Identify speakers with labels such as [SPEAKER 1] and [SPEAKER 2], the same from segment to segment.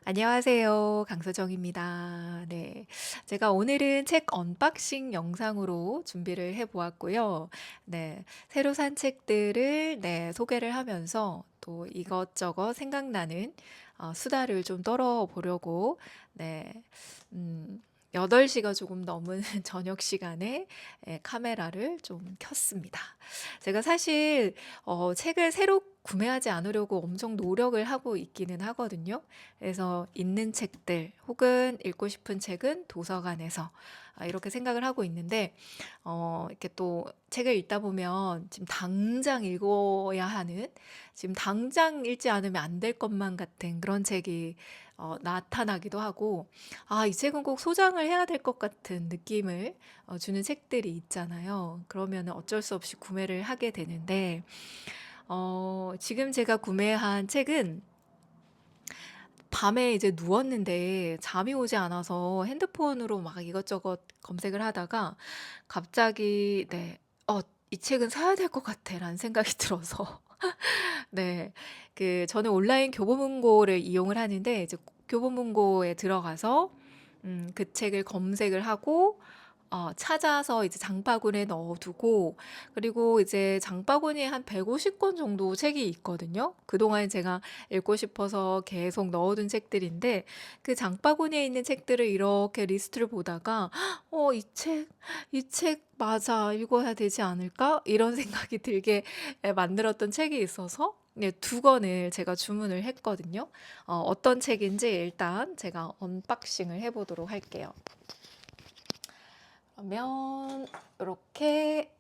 [SPEAKER 1] 안녕하세요. 강서정입니다. 네. 제가 오늘은 책 언박싱 영상으로 준비를 해 보았고요. 네. 새로 산 책들을 소개를 하면서 또 이것저것 생각나는 수다를 좀 떨어 보려고 네. 음 8 시가 조금 넘은 저녁 시간에 카메라를 좀 켰습니다. 제가 사실 책을 새로 구매하지 않으려고 엄청 노력을 하고 있기는 하거든요. 그래서 있는 책들 혹은 읽고 싶은 책은 도서관에서 이렇게 생각을 하고 있는데 이렇게 또 책을 읽다 보면 지금 당장 읽어야 하는, 지금 당장 읽지 않으면 안 될 것만 같은 그런 책이 나타나기도 하고, 이 책은 꼭 소장을 해야 될 것 같은 느낌을 주는 책들이 있잖아요. 그러면 어쩔 수 없이 구매를 하게 되는데, 지금 제가 구매한 책은 밤에 이제 누웠는데 잠이 오지 않아서 핸드폰으로 막 이것저것 검색을 하다가 갑자기 '이 책은 사야 될 것 같아.'라는 생각이 들어서 네. 저는 온라인 교보문고를 이용을 하는데, 이제 교보문고에 들어가서 그 책을 검색을 하고 찾아서 이제 장바구니에 넣어 두고, 그리고 이제 장바구니에 한 150권 정도 책이 있거든요. 그동안 제가 읽고 싶어서 계속 넣어 둔 책들인데, 그 장바구니에 있는 책들을 이렇게 리스트를 보다가 '이 책 맞아. 읽어야 되지 않을까?' 이런 생각이 들게 만들었던 책이 있어서 네, 2 권을 제가 주문을 했거든요. 어떤 책인지 일단 제가 언박싱을 해 보도록 할게요. 그러면 이렇게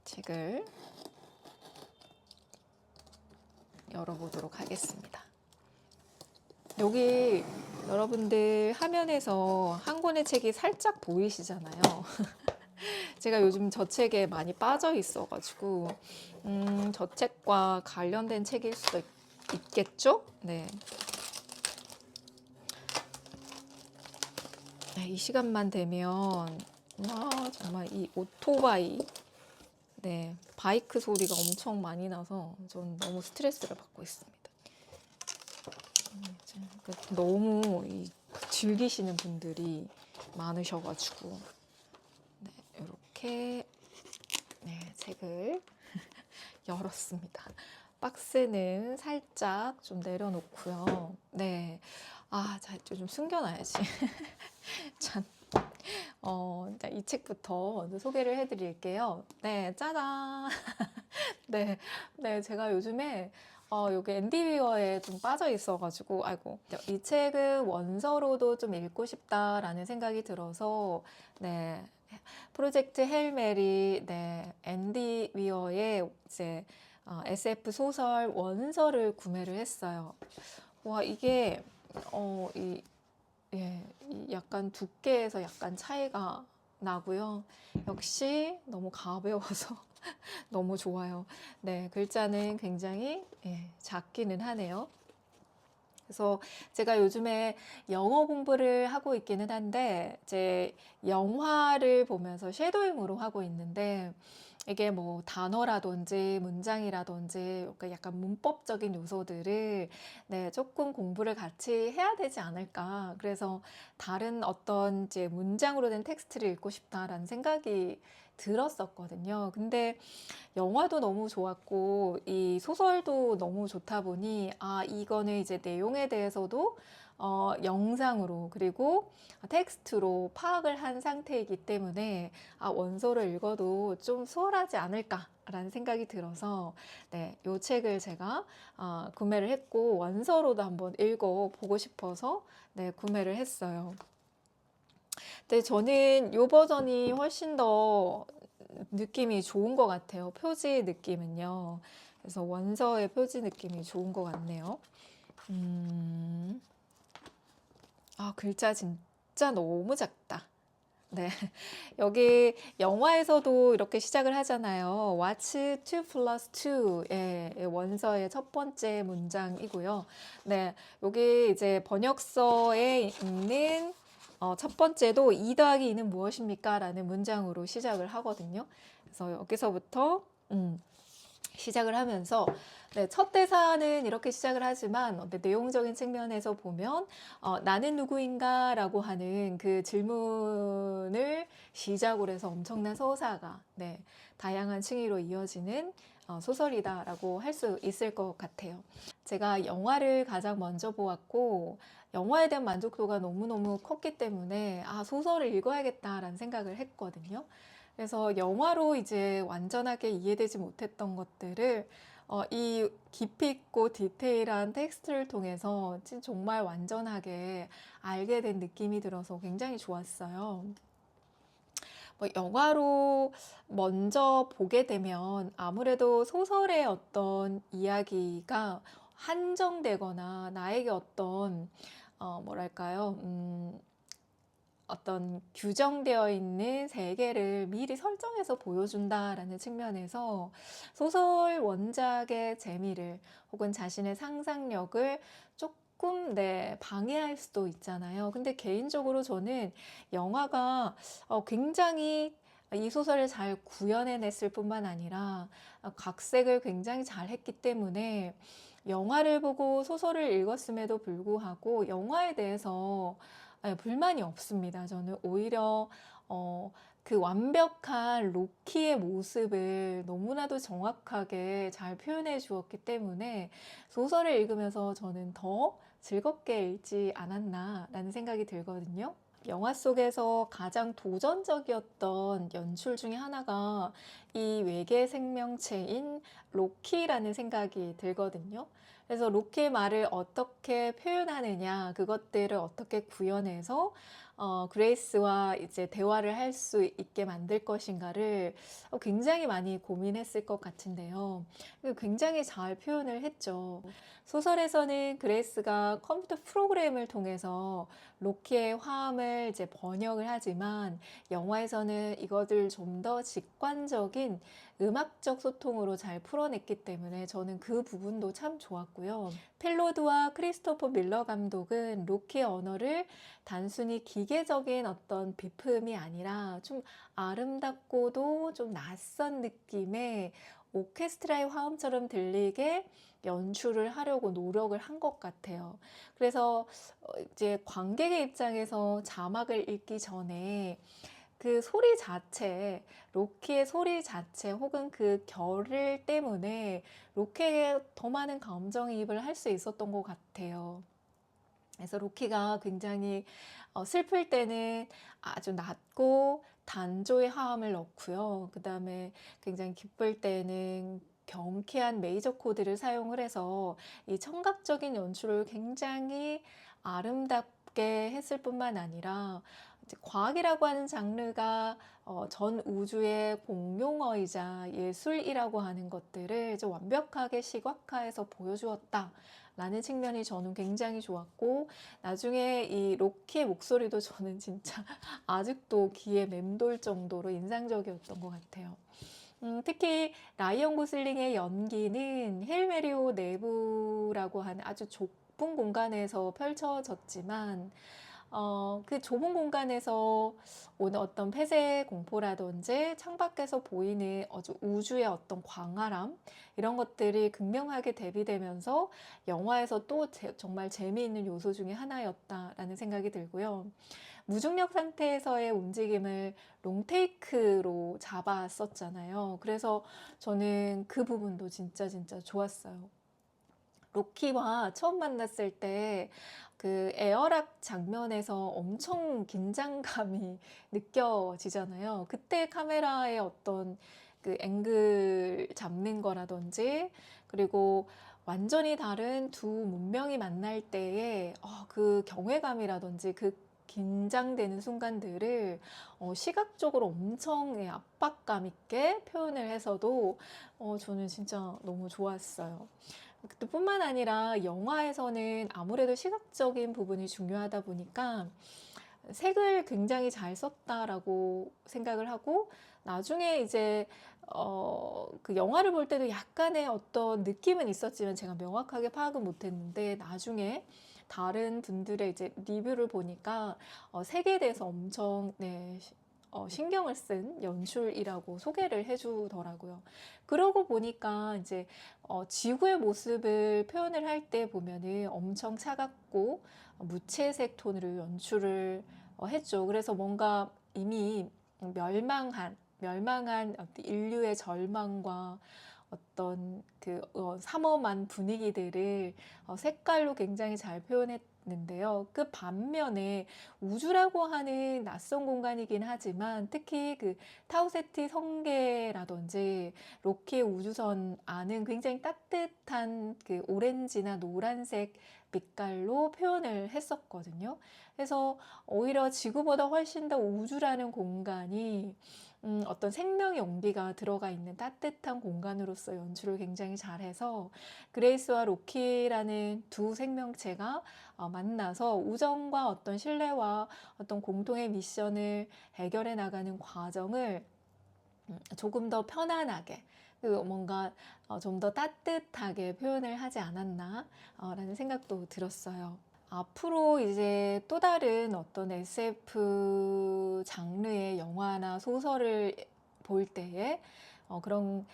[SPEAKER 1] 책을 열어보도록 하겠습니다. 여기 여러분들 화면에서 한 권의 책이 살짝 보이시잖아요. 제가 요즘 저 책에 많이 빠져 있어가지고 저 책과 관련된 책일 수도 있겠죠? 네. 이 시간만 되면 정말 이 오토바이, 바이크 소리가 엄청 많이 나서 전 너무 스트레스를 받고 있습니다. 너무 즐기시는 분들이 많으셔가지고 이렇게 책을 열었습니다. 박스는 살짝 좀 내려놓고요. 네. 자, 좀 숨겨놔야지. 참. 이 책부터 먼저 소개를 해드릴게요. 네, 짜잔. 제가 요즘에 여기 앤디 위어에 좀 빠져 있어가지고, 아이고, 이 책은 원서로도 좀 읽고 싶다라는 생각이 들어서, 네, 프로젝트 헬 메리, 앤디 위어의 이제 SF 소설 원서를 구매를 했어요. 와, 이게 이 약간 두께에서 약간 차이가 나고요. 역시 너무 가벼워서 너무 좋아요. 네, 글자는 굉장히 작기는 하네요. 그래서 제가 요즘에 영어 공부를 하고 있기는 한데, 제 영화를 보면서 쉐도잉으로 하고 있는데, 이게 뭐 단어라든지 문장이라든지 그러니까 약간 문법적인 요소들을 조금 공부를 같이 해야 되지 않을까. 그래서 다른 어떤 이제 문장으로 된 텍스트를 읽고 싶다라는 생각이 들었었거든요. 근데 영화도 너무 좋았고 이 소설도 너무 좋다 보니 이거는 이제 내용에 대해서도 영상으로 그리고 텍스트로 파악을 한 상태이기 때문에 원서를 읽어도 좀 수월하지 않을까라는 생각이 들어서 이 책을 제가 구매를 했고, 원서로도 한번 읽어보고 싶어서 구매를 했어요. 근데 저는 이 버전이 훨씬 더 느낌이 좋은 것 같아요. 표지 느낌은요. 그래서 원서의 표지 느낌이 좋은 것 같네요. 글자 진짜 너무 작다. 네. 여기 영화에서도 이렇게 시작을 하잖아요. What's 2 plus 2? 원서의 첫 번째 문장이고요. 여기 이제 번역서에 있는 첫 번째도 2 더하기 2는 무엇입니까? 라는 문장으로 시작을 하거든요. 그래서 여기서부터 시작을 하면서 네, 첫 대사는 이렇게 시작을 하지만 내용적인 측면에서 보면 나는 누구인가 라고 하는 그 질문을 시작으로 해서 엄청난 서사가 네, 다양한 층위로 이어지는 소설이다라고 할 수 있을 것 같아요. 제가 영화를 가장 먼저 보았고 영화에 대한 만족도가 너무너무 컸기 때문에 소설을 읽어야겠다라는 생각을 했거든요. 그래서 영화로 이제 완전하게 이해되지 못했던 것들을 이 깊이 있고 디테일한 텍스트를 통해서 정말 완전하게 알게 된 느낌이 들어서 굉장히 좋았어요. 영화로 먼저 보게 되면 아무래도 소설의 어떤 이야기가 한정되거나 나에게 어떤 뭐랄까요? 어떤 규정되어 있는 세계를 미리 설정해서 보여준다라는 측면에서 소설 원작의 재미를 혹은 자신의 상상력을 조금 방해할 수도 있잖아요. 근데 개인적으로 저는 영화가 굉장히 이 소설을 잘 구현해냈을 뿐만 아니라 각색을 굉장히 잘 했기 때문에 영화를 보고 소설을 읽었음에도 불구하고 영화에 대해서 불만이 없습니다. 저는 오히려 그 완벽한 로키의 모습을 너무나도 정확하게 잘 표현해 주었기 때문에 소설을 읽으면서 저는 더 즐겁게 읽지 않았나라는 생각이 들거든요. 영화 속에서 가장 도전적이었던 연출 중에 하나가 이 외계 생명체인 로키라는 생각이 들거든요. 그래서 로키의 말을 어떻게 표현하느냐, 그것들을 어떻게 구현해서 그레이스와 이제 대화를 할 수 있게 만들 것인가를 굉장히 많이 고민했을 것 같은데요. 굉장히 잘 표현을 했죠. 소설에서는 그레이스가 컴퓨터 프로그램을 통해서 로키의 화음을 이제 번역을 하지만 영화에서는 이것을 좀 더 직관적인 음악적 소통으로 잘 풀어냈기 때문에 저는 그 부분도 참 좋았고요. 필로드와 크리스토퍼 밀러 감독은 로키의 언어를 단순히 기계적인 어떤 비품이 아니라 좀 아름답고도 좀 낯선 느낌의 오케스트라의 화음처럼 들리게 연출을 하려고 노력을 한 것 같아요. 그래서 이제 관객의 입장에서 자막을 읽기 전에 그 소리 자체, 로키의 소리 자체 혹은 그 결을 때문에 로키에게 더 많은 감정이입을 할 수 있었던 것 같아요. 그래서 로키가 굉장히 슬플 때는 아주 낮고 단조의 화음을 넣고요. 그 다음에 굉장히 기쁠 때는 경쾌한 메이저 코드를 사용을 해서 이 청각적인 연출을 굉장히 아름답게 했을 뿐만 아니라 이제 과학이라고 하는 장르가 전 우주의 공용어이자 예술이라고 하는 것들을 좀 완벽하게 시각화해서 보여주었다. 라는 측면이 저는 굉장히 좋았고 나중에 이 로키의 목소리도 저는 진짜 아직도 귀에 맴돌 정도로 인상적이었던 것 같아요. 특히 라이언 고슬링의 연기는 헬 메리오 내부라고 하는 아주 좁은 공간에서 펼쳐졌지만 그 좁은 공간에서 오는 어떤 폐쇄 공포라든지 창밖에서 보이는 우주의 어떤 광활함 이런 것들이 극명하게 대비되면서 영화에서 또 정말 재미있는 요소 중에 하나였다라는 생각이 들고요. 무중력 상태에서의 움직임을 롱테이크로 잡았었잖아요. 그래서 저는 그 부분도 진짜 좋았어요. 로키와 처음 만났을 때 그 에어락 장면에서 엄청 긴장감이 느껴지잖아요. 그때 카메라의 어떤 그 앵글 잡는 거라든지 그리고 완전히 다른 두 문명이 만날 때의 그 경외감이라든지 그 긴장되는 순간들을 시각적으로 엄청 압박감 있게 표현을 해서도 저는 진짜 너무 좋았어요. 뿐만 아니라 영화에서는 아무래도 시각적인 부분이 중요하다 보니까 색을 굉장히 잘 썼다라고 생각을 하고 나중에 이제 그 영화를 볼 때도 약간의 어떤 느낌은 있었지만 제가 명확하게 파악은 못했는데 나중에 다른 분들의 이제 리뷰를 보니까 색에 대해서 엄청 신경을 쓴 연출이라고 소개를 해주더라고요. 그러고 보니까 이제 지구의 모습을 표현을 할 때 보면은 엄청 차갑고 무채색 톤으로 연출을 했죠. 그래서 뭔가 이미 멸망한 어떤 인류의 절망과 어떤 그 삼엄한 분위기들을 색깔로 굉장히 잘 표현했는데요. 그 반면에 우주라고 하는 낯선 공간이긴 하지만 특히 그 타우세티 성계라든지 로키의 우주선 안은 굉장히 따뜻한 그 오렌지나 노란색 빛깔로 표현을 했었거든요. 그래서 오히려 지구보다 훨씬 더 우주라는 공간이 어떤 생명의 온기가 들어가 있는 따뜻한 공간으로서 연출을 굉장히 잘해서 그레이스와 로키라는 두 생명체가 만나서 우정과 어떤 신뢰와 어떤 공통의 미션을 해결해 나가는 과정을 조금 더 편안하게 그리고 뭔가 좀 더 따뜻하게 표현을 하지 않았나 라는 생각도 들었어요. 앞으로 이제 또 다른 어떤 SF 장르의 영화나 소설을 볼 때에 그런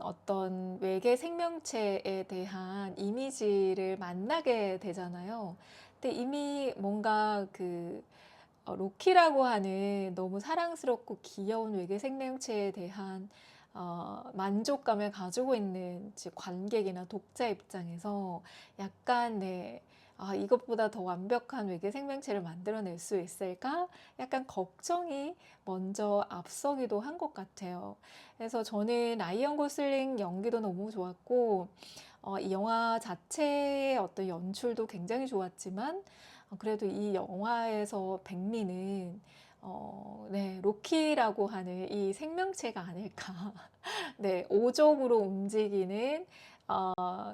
[SPEAKER 1] 어떤 외계 생명체에 대한 이미지를 만나게 되잖아요. 근데 이미 뭔가 그 로키라고 하는 너무 사랑스럽고 귀여운 외계 생명체에 대한 만족감을 가지고 있는 관객이나 독자 입장에서 약간 이것보다 더 완벽한 외계 생명체를 만들어낼 수 있을까? 약간 걱정이 먼저 앞서기도 한 것 같아요. 그래서 저는 라이언 고슬링 연기도 너무 좋았고, 이 영화 자체의 어떤 연출도 굉장히 좋았지만, 그래도 이 영화에서 백미는 로키라고 하는 이 생명체가 아닐까. 네, 오종으로 움직이는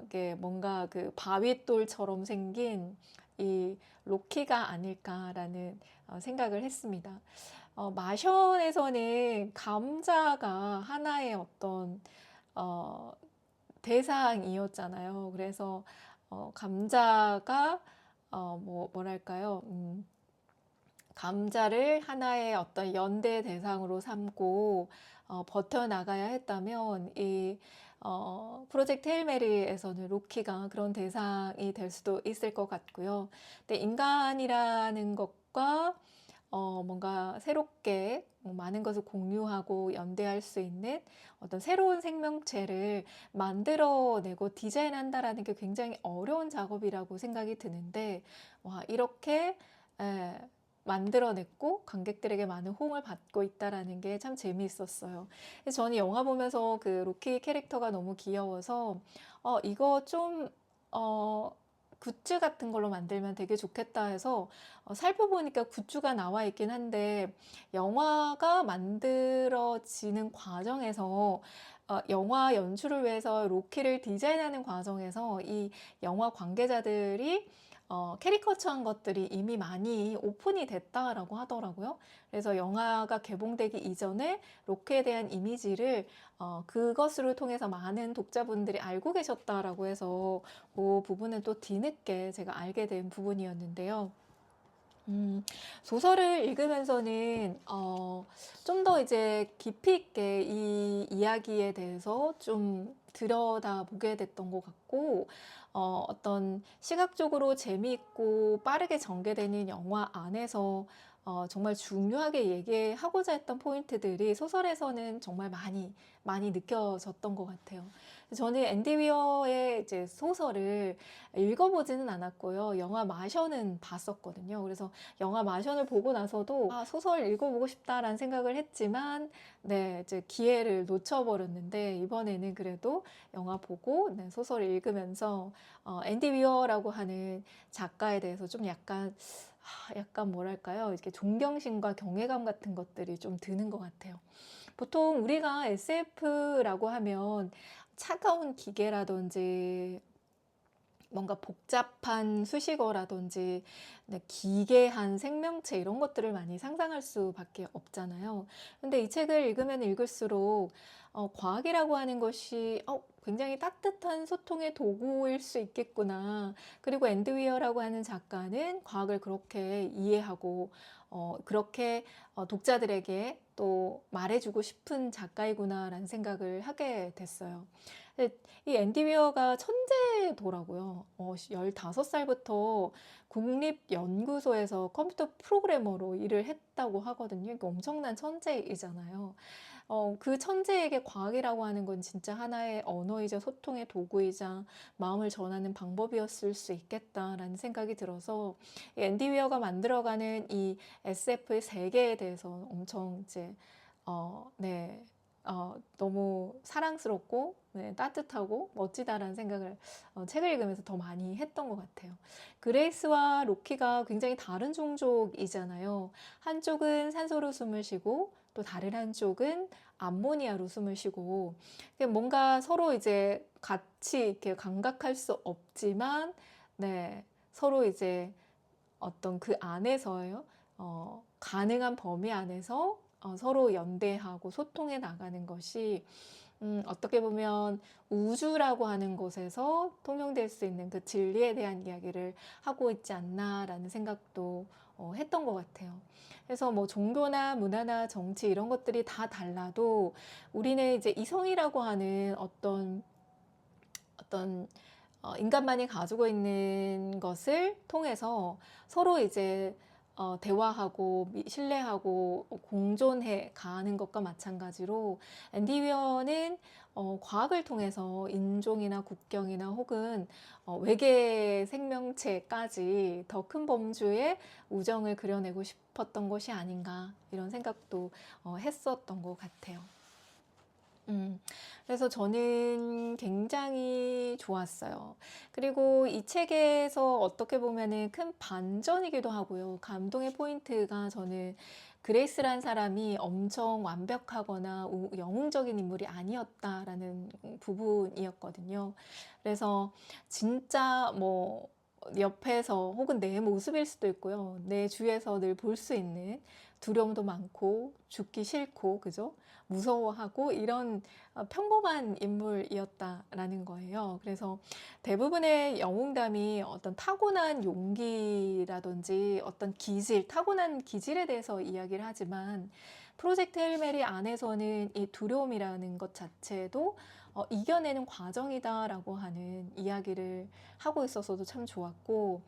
[SPEAKER 1] 이게 뭔가 그 바윗돌처럼 생긴 이 로키가 아닐까라는 생각을 했습니다. 마션에서는 감자가 하나의 어떤 어, 대상이었잖아요. 그래서 감자가 뭐랄까요? 감자를 하나의 어떤 연대 대상으로 삼고 버텨나가야 했다면 이 프로젝트 헤일 메리에서는 로키가 그런 대상이 될 수도 있을 것 같고요. 근데 인간이라는 것과 뭔가 새롭게 많은 것을 공유하고 연대할 수 있는 어떤 새로운 생명체를 만들어내고 디자인한다라는 게 굉장히 어려운 작업이라고 생각이 드는데, 와, 이렇게 에, 만들어냈고 관객들에게 많은 호응을 받고 있다라는 게 참 재미있었어요. 그래서 저는 영화 보면서 그 로키 캐릭터가 너무 귀여워서 이거 좀 굿즈 같은 걸로 만들면 되게 좋겠다 해서 살펴보니까 굿즈가 나와 있긴 한데 영화가 만들어지는 과정에서 영화 연출을 위해서 로키를 디자인하는 과정에서 이 영화 관계자들이 캐리커처한 것들이 이미 많이 오픈이 됐다라고 하더라고요. 그래서 영화가 개봉되기 이전에 로키에 대한 이미지를 그것으로 통해서 많은 독자분들이 알고 계셨다라고 해서 그 부분은 또 뒤늦게 제가 알게 된 부분이었는데요. 소설을 읽으면서는 좀 더 이제 깊이 있게 이 이야기에 대해서 좀 들여다보게 됐던 것 같고, 어떤 시각적으로 재미있고 빠르게 전개되는 영화 안에서 정말 중요하게 얘기하고자 했던 포인트들이 소설에서는 정말 많이 느껴졌던 것 같아요. 저는 앤디 위어의 이제 소설을 읽어보지는 않았고요. 영화 마션은 봤었거든요. 그래서 영화 마션을 보고 나서도 소설 읽어보고 싶다라는 생각을 했지만 네, 이제 기회를 놓쳐버렸는데 이번에는 그래도 영화 보고 소설을 읽으면서 앤디 위어라고 하는 작가에 대해서 좀 약간 뭐랄까요? 이렇게 존경심과 경외감 같은 것들이 좀 드는 것 같아요. 보통 우리가 SF라고 하면 차가운 기계라든지 뭔가 복잡한 수식어라든지 기괴한 생명체 이런 것들을 많이 상상할 수밖에 없잖아요. 근데 이 책을 읽으면 읽을수록 과학이라고 하는 것이 굉장히 따뜻한 소통의 도구일 수 있겠구나. 그리고 앤디 위어라고 하는 작가는 과학을 그렇게 이해하고 그렇게 독자들에게 또 말해주고 싶은 작가이구나라는 생각을 하게 됐어요. 이 앤디 위어가 천재더라고요. 15살부터 국립연구소에서 컴퓨터 프로그래머로 일을 했다고 하거든요. 그러니까 엄청난 천재이잖아요. 그 천재에게 과학이라고 하는 건 진짜 하나의 언어이자 소통의 도구이자 마음을 전하는 방법이었을 수 있겠다라는 생각이 들어서 앤디 위어가 만들어가는 이 SF의 세계에 대해서 엄청 이제 네, 너무 사랑스럽고 네, 따뜻하고 멋지다라는 생각을 책을 읽으면서 더 많이 했던 것 같아요. 그레이스와 로키가 굉장히 다른 종족이잖아요. 한쪽은 산소로 숨을 쉬고 또 다른 한쪽은 암모니아로 숨을 쉬고 뭔가 서로 이제 같이 이렇게 감각할 수 없지만 네, 서로 이제 어떤 그 안에서요, 가능한 범위 안에서 서로 연대하고 소통해 나가는 것이 어떻게 보면 우주라고 하는 곳에서 통용될 수 있는 그 진리에 대한 이야기를 하고 있지 않나라는 생각도 했던 것 같아요. 그래서 뭐 종교나 문화나 정치 이런 것들이 다 달라도 우리는 이제 이성이라고 하는 어떤 인간만이 가지고 있는 것을 통해서 서로 이제 대화하고 신뢰하고 공존해 가는 것과 마찬가지로 앤디 위어는 과학을 통해서 인종이나 국경이나 혹은 외계 생명체까지 더 큰 범주의 우정을 그려내고 싶었던 것이 아닌가 이런 생각도 했었던 것 같아요. 그래서 저는 굉장히 좋았어요. 그리고 이 책에서 어떻게 보면은 큰 반전이기도 하고요. 감동의 포인트가 저는 그레이스란 사람이 엄청 완벽하거나 영웅적인 인물이 아니었다라는 부분이었거든요. 그래서 진짜 뭐 옆에서 혹은 내 모습일 수도 있고요. 내 주위에서 늘 볼 수 있는 두려움도 많고 죽기 싫고 그죠? 무서워하고 이런 평범한 인물이었다라는 거예요. 그래서 대부분의 영웅담이 어떤 타고난 용기라든지 어떤 기질, 타고난 기질에 대해서 이야기를 하지만 프로젝트 헬메리 안에서는 이 두려움이라는 것 자체도 이겨내는 과정이다라고 하는 이야기를 하고 있어서도 참 좋았고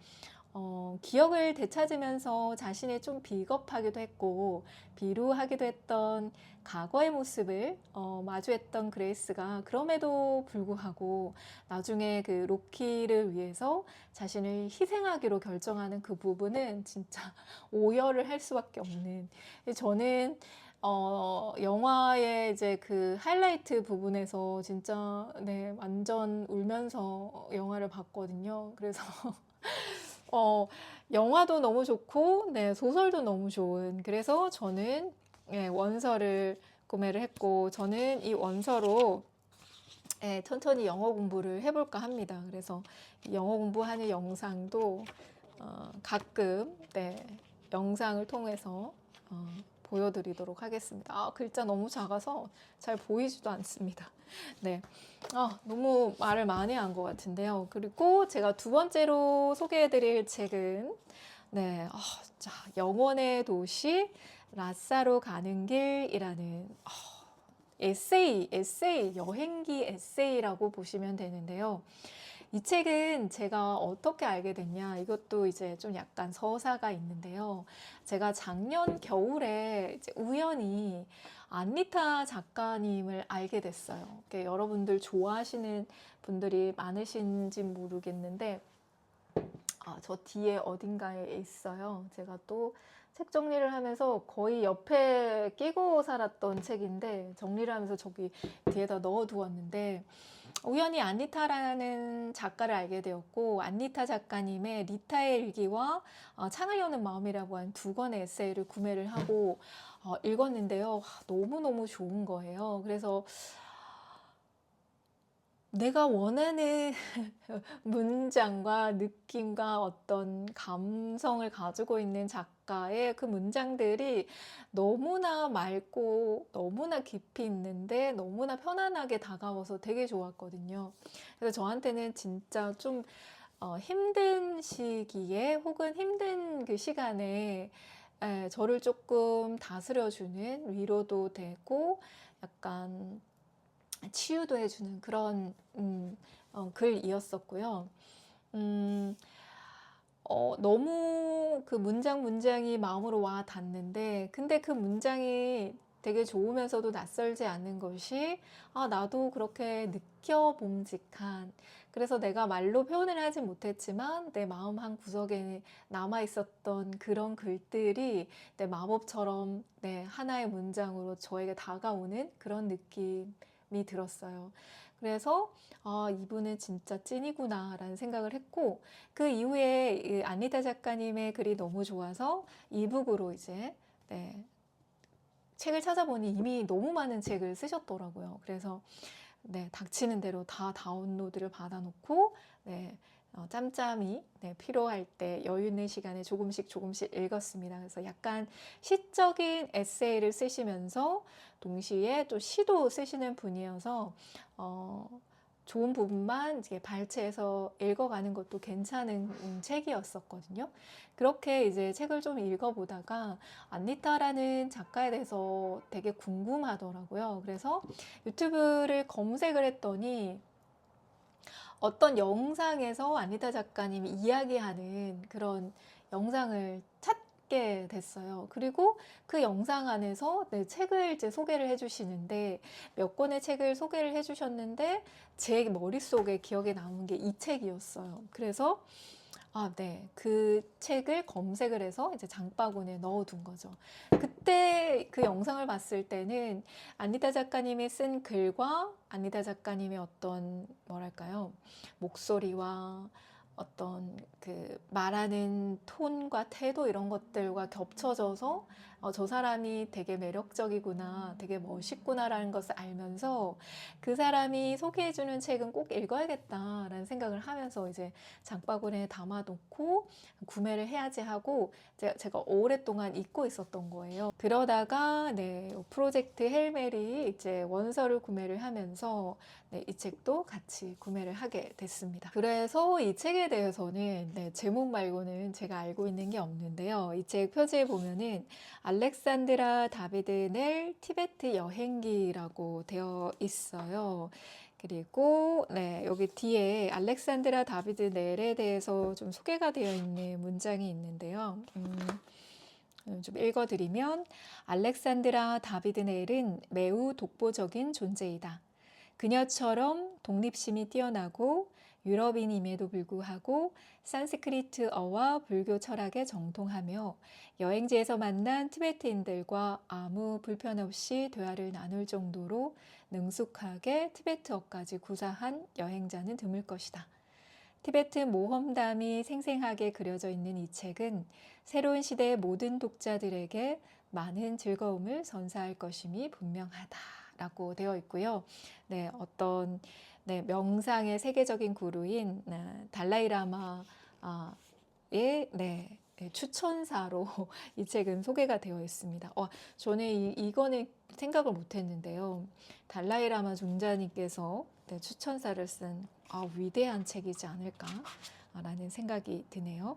[SPEAKER 1] 기억을 되찾으면서 자신이 좀 비겁하기도 했고 비루하기도 했던 과거의 모습을 마주했던 그레이스가 그럼에도 불구하고 나중에 그 로키를 위해서 자신을 희생하기로 결정하는 그 부분은 진짜 오열을 할 수밖에 없는 저는 영화의 이제 그 하이라이트 부분에서 진짜 네, 완전 울면서 영화를 봤거든요. 그래서 영화도 너무 좋고, 네, 소설도 너무 좋은. 그래서 저는 예, 원서를 구매를 했고, 저는 이 원서로 예, 천천히 영어 공부를 해볼까 합니다. 그래서 영어 공부하는 영상도 가끔 네, 영상을 통해서 보여드리도록 하겠습니다. 글자 너무 작아서 잘 보이지도 않습니다. 네. 너무 말을 많이 한 것 같은데요. 그리고 제가 두 번째로 소개해드릴 책은, 네, 자, 영원의 도시, 라싸로 가는 길이라는, 에세이, 여행기 에세이라고 보시면 되는데요. 이 책은 제가 어떻게 알게 됐냐, 이것도 이제 좀 약간 서사가 있는데요. 제가 작년 겨울에 이제 우연히 안니타 작가님을 알게 됐어요. 여러분들 좋아하시는 분들이 많으신지 모르겠는데, 저 뒤에 어딘가에 있어요. 제가 또 책 정리를 하면서 거의 옆에 끼고 살았던 책인데, 정리를 하면서 저기 뒤에다 넣어 두었는데, 우연히 안니타라는 작가를 알게 되었고 안니타 작가님의 리타의 일기와 창을 여는 마음이라고 한 두 권의 에세이를 구매를 하고 읽었는데요. 너무너무 좋은 거예요. 그래서 내가 원하는 문장과 느낌과 어떤 감성을 가지고 있는 작가의 그 문장들이 너무나 맑고 너무나 깊이 있는데 너무나 편안하게 다가와서 되게 좋았거든요. 그래서 저한테는 진짜 좀 힘든 시기에 혹은 힘든 그 시간에 저를 조금 다스려주는, 위로도 되고 약간 치유도 해주는 그런 글이었었고요. 음, 너무 그 문장이 마음으로 와 닿는데, 근데 그 문장이 되게 좋으면서도 낯설지 않은 것이, 나도 그렇게 느껴봄직한, 그래서 내가 말로 표현을 하지 못했지만 내 마음 한 구석에 남아 있었던 그런 글들이 내 마법처럼 하나의 문장으로 저에게 다가오는 그런 느낌이 들었어요. 그래서 이분은 진짜 찐이구나 라는 생각을 했고, 그 이후에 이 안리타 작가님의 글이 너무 좋아서 이북으로 이제 책을 찾아보니 이미 너무 많은 책을 쓰셨더라고요. 그래서 닥치는 대로 다 다운로드를 받아놓고 짬짬이 필요할 때 여유 있는 시간에 조금씩 읽었습니다. 그래서 약간 시적인 에세이를 쓰시면서 동시에 또 시도 쓰시는 분이어서 좋은 부분만 이제 발췌해서 읽어가는 것도 괜찮은 책이었었거든요. 그렇게 이제 책을 좀 읽어보다가 안니타라는 작가에 대해서 되게 궁금하더라고요. 그래서 유튜브를 검색을 했더니 어떤 영상에서 안니타 작가님이 이야기하는 그런 영상을 찾게 됐어요. 그리고 그 영상 안에서 책을 이제 소개를 해주시는데, 몇 권의 책을 소개를 해주셨는데 제 머릿속에 기억에 남은 게 이 책이었어요. 그래서 그 책을 검색을 해서 이제 장바구니에 넣어둔 거죠. 그때 그 영상을 봤을 때는 안니타 작가님이 쓴 글과 안니타 작가님의 어떤 뭐랄까요, 목소리와 어떤 그 말하는 톤과 태도 이런 것들과 겹쳐져서 저 사람이 되게 매력적이구나, 되게 멋있구나라는 것을 알면서 그 사람이 소개해주는 책은 꼭 읽어야겠다라는 생각을 하면서 이제 장바구니에 담아놓고 구매를 해야지 하고 제가 오랫동안 잊고 있었던 거예요. 그러다가 프로젝트 헬멜이 이제 원서를 구매를 하면서 이 책도 같이 구매를 하게 됐습니다. 그래서 이 책에 대해서는 제목 말고는 제가 알고 있는 게 없는데요. 이 책 표지에 보면은 알렉산드라 다비드 넬 티베트 여행기라고 되어 있어요. 그리고 여기 뒤에 알렉산드라 다비드 넬에 대해서 좀 소개가 되어 있는 문장이 있는데요. 좀 읽어드리면, 알렉산드라 다비드 넬은 매우 독보적인 존재이다. 그녀처럼 독립심이 뛰어나고 유럽인임에도 불구하고 산스크리트어와 불교 철학에 정통하며 여행지에서 만난 티베트인들과 아무 불편 없이 대화를 나눌 정도로 능숙하게 티베트어까지 구사한 여행자는 드물 것이다. 티베트 모험담이 생생하게 그려져 있는 이 책은 새로운 시대의 모든 독자들에게 많은 즐거움을 선사할 것임이 분명하다라고 되어 있고요. 어떤 명상의 세계적인 구루인 달라이라마의 추천사로 이 책은 소개가 되어 있습니다. 저는 이거는 생각을 못했는데요. 달라이라마 존자님께서 추천사를 쓴 위대한 책이지 않을까라는 생각이 드네요.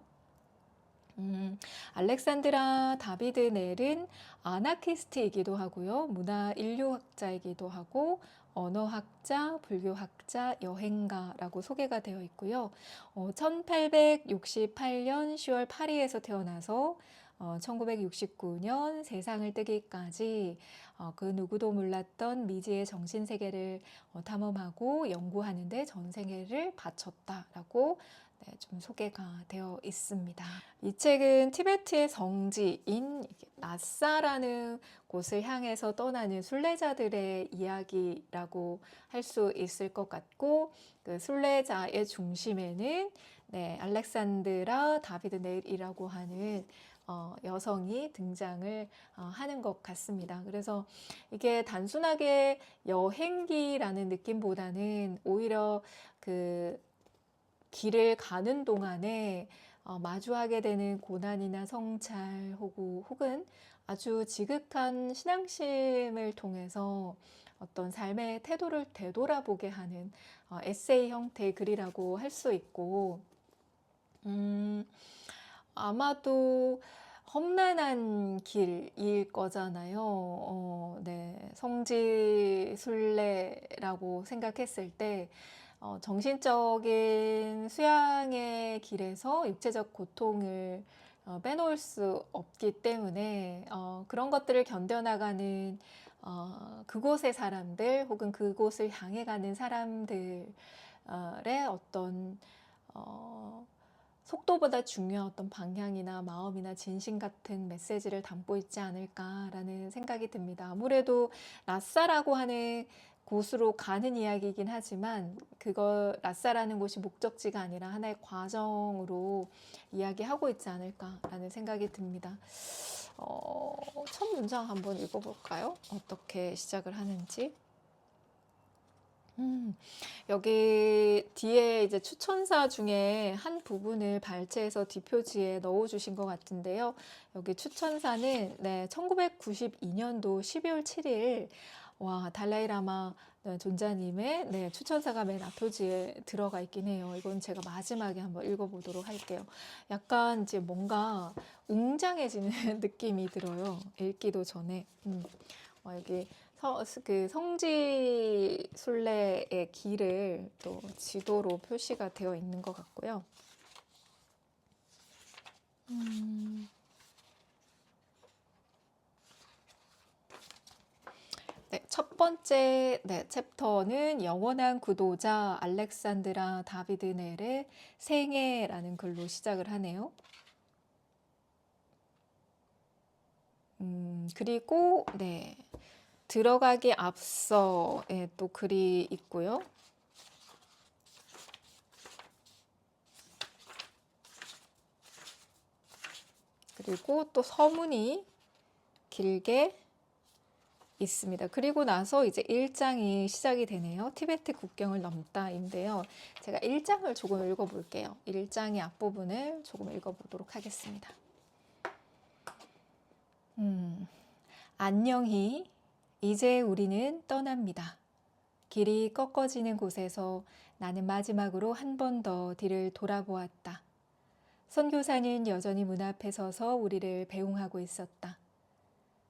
[SPEAKER 1] 알렉산드라 다비드 넬은 아나키스트이기도 하고요. 문화 인류학자이기도 하고 언어학자, 불교학자, 여행가라고 소개가 되어 있고요. 1868년 10월 8일에서 태어나서 1969년 세상을 뜨기까지 그 누구도 몰랐던 미지의 정신세계를 탐험하고 연구하는데 전생애를 바쳤다라고 좀 소개가 되어 있습니다. 이 책은 티베트의 성지인 나사라는 곳을 향해서 떠나는 순례자들의 이야기라고 할 수 있을 것 같고, 그 순례자의 중심에는 네, 알렉산드라 다비드 네일이라고 하는 여성이 등장을 하는 것 같습니다. 그래서 이게 단순하게 여행기라는 느낌보다는 오히려 그 길을 가는 동안에 마주하게 되는 고난이나 성찰 혹은 아주 지극한 신앙심을 통해서 어떤 삶의 태도를 되돌아보게 하는 에세이 형태의 글이라고 할 수 있고, 아마도 험난한 길일 거잖아요. 네, 성지순례라고 생각했을 때 정신적인 수양의 길에서 육체적 고통을 빼놓을 수 없기 때문에 그런 것들을 견뎌나가는 그곳의 사람들 혹은 그곳을 향해 가는 사람들의 어떤 속도보다 중요한 어떤 방향이나 마음이나 진심 같은 메시지를 담고 있지 않을까라는 생각이 듭니다. 아무래도 라사라고 하는 곳으로 가는 이야기이긴 하지만 그거 라사라는 곳이 목적지가 아니라 하나의 과정으로 이야기하고 있지 않을까라는 생각이 듭니다. 첫 문장 한번 읽어볼까요? 어떻게 시작을 하는지. 여기 뒤에 이제 추천사 중에 한 부분을 발췌해서 뒷표지에 넣어주신 것 같은데요. 여기 추천사는 네, 1992년도 12월 7일 달라이라마 존자님의 네, 추천사가 맨 앞표지에 들어가 있긴 해요. 이건 제가 마지막에 한번 읽어보도록 할게요. 약간 이제 뭔가 웅장해지는 느낌이 들어요. 읽기도 전에. 여기 그 성지 순례의 길을 또 지도로 표시가 되어 있는 것 같고요. 네, 첫 번째 챕터는 영원한 구도자 알렉산드라 다비드 넬의 생애라는 글로 시작을 하네요. 그리고 들어가기 앞서 또 글이 있고요. 그리고 또 서문이 길게 있습니다. 그리고 나서 이제 1장이 시작이 되네요. 티베트 국경을 넘다인데요. 제가 1장을 조금 읽어볼게요. 1장의 앞부분을 조금 읽어보도록 하겠습니다. 안녕히 이제 우리는 떠납니다. 길이 꺾어지는 곳에서 나는 마지막으로 한 번 더 뒤를 돌아보았다. 선교사는 여전히 문 앞에 서서 우리를 배웅하고 있었다.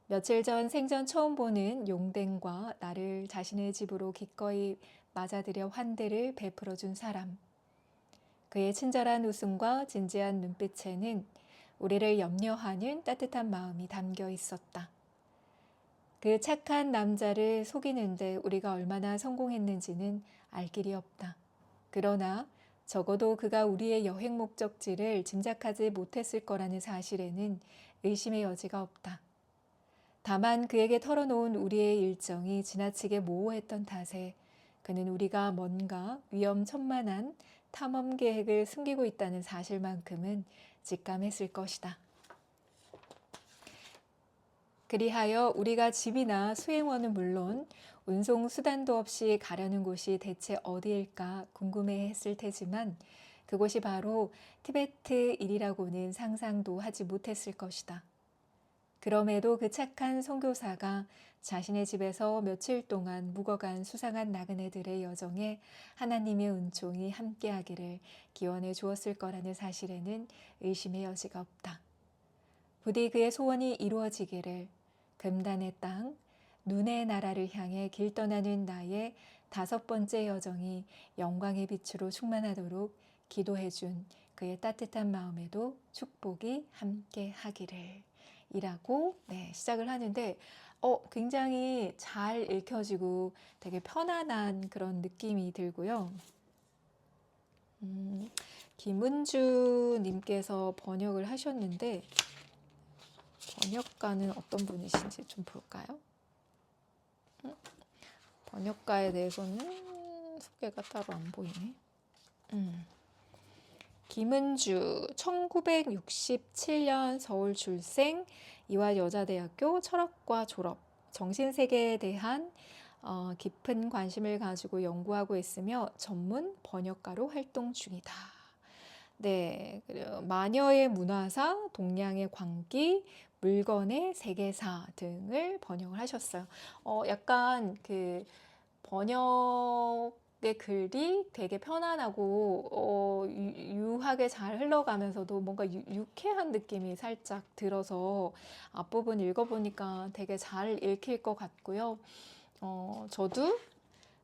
[SPEAKER 1] 며칠 전 생전 처음 보는 용댕과 나를 자신의 집으로 기꺼이 맞아들여 환대를 베풀어준 사람. 그의 친절한 웃음과 진지한 눈빛에는 우리를 염려하는 따뜻한 마음이 담겨 있었다. 그 착한 남자를 속이는데 우리가 얼마나 성공했는지는 알 길이 없다. 그러나 적어도 그가 우리의 여행 목적지를 짐작하지 못했을 거라는 사실에는 의심의 여지가 없다. 다만 그에게 털어놓은 우리의 일정이 지나치게 모호했던 탓에 그는 우리가 뭔가 위험천만한 탐험 계획을 숨기고 있다는 사실만큼은 직감했을 것이다. 그리하여 우리가 집이나 수행원은 물론 운송 수단도 없이 가려는 곳이 대체 어디일까 궁금해했을 테지만 그곳이 바로 티베트일이라고는 상상도 하지 못했을 것이다. 그럼에도 그 착한 선교사가 자신의 집에서 며칠 동안 묵어간 수상한 나그네들의 여정에 하나님의 은총이 함께하기를 기원해 주었을 거라는 사실에는 의심의 여지가 없다. 부디 그의 소원이 이루어지기를 금단의 땅, 눈의 나라를 향해 길 떠나는 나의 5번째 여정이 영광의 빛으로 충만하도록 기도해준 그의 따뜻한 마음에도 축복이 함께 하기를 이라고 시작을 하는데 굉장히 잘 읽혀지고 되게 편안한 그런 느낌이 들고요. 김은주 님께서 번역을 하셨는데 번역가는 어떤 분이신지 좀 볼까요? 번역가에 대해서는 소개가 따로 안 보이네. 김은주, 1967년 서울 출생, 이화여자대학교 철학과 졸업, 정신세계에 대한 깊은 관심을 가지고 연구하고 있으며 전문 번역가로 활동 중이다. 네, 그리고 마녀의 문화사, 동양의 광기, 물건의 세계사 등을 번역을 하셨어요. 약간 그 번역의 글이 되게 편안하고 유하게 잘 흘러가면서도 뭔가 유쾌한 느낌이 살짝 들어서 앞부분 읽어보니까 되게 잘 읽힐 것 같고요. 저도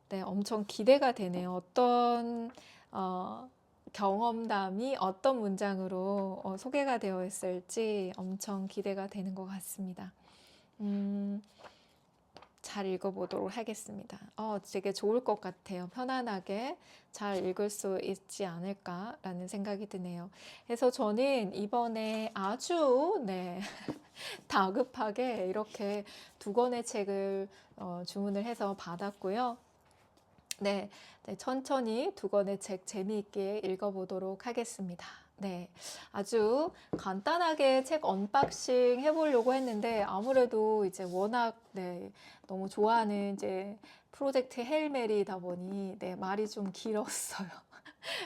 [SPEAKER 1] 네, 엄청 기대가 되네요. 어떤 경험담이 어떤 문장으로 소개가 되어 있을지 엄청 기대가 되는 것 같습니다. 잘 읽어보도록 하겠습니다. 되게 좋을 것 같아요. 편안하게 잘 읽을 수 있지 않을까라는 생각이 드네요. 그래서 저는 이번에 아주 네, 다급하게 이렇게 2권의 책을 주문을 해서 받았고요. 네, 천천히 2권의 책 재미있게 읽어보도록 하겠습니다. 네, 아주 간단하게 책 언박싱 해보려고 했는데 아무래도 이제 워낙 너무 좋아하는 이제 프로젝트 헤일 메리다 보니 말이 좀 길었어요.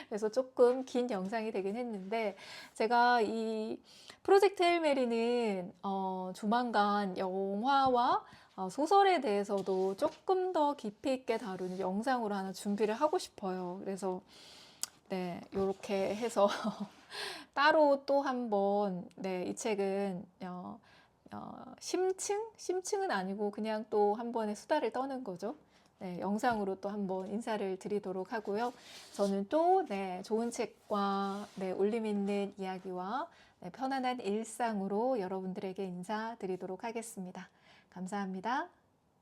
[SPEAKER 1] 그래서 조금 긴 영상이 되긴 했는데 제가 이 프로젝트 헤일 메리는 조만간 영화와 소설에 대해서도 조금 더 깊이 있게 다루는 영상으로 하나 준비를 하고 싶어요. 그래서 네, 이렇게 해서 따로 또 한번 이 책은 심층은 아니고 그냥 또 한 번의 수다를 떠는 거죠. 네, 영상으로 또 한번 인사를 드리도록 하고요. 저는 또 좋은 책과 울림 있는 이야기와 편안한 일상으로 여러분들에게 인사드리도록 하겠습니다. 감사합니다.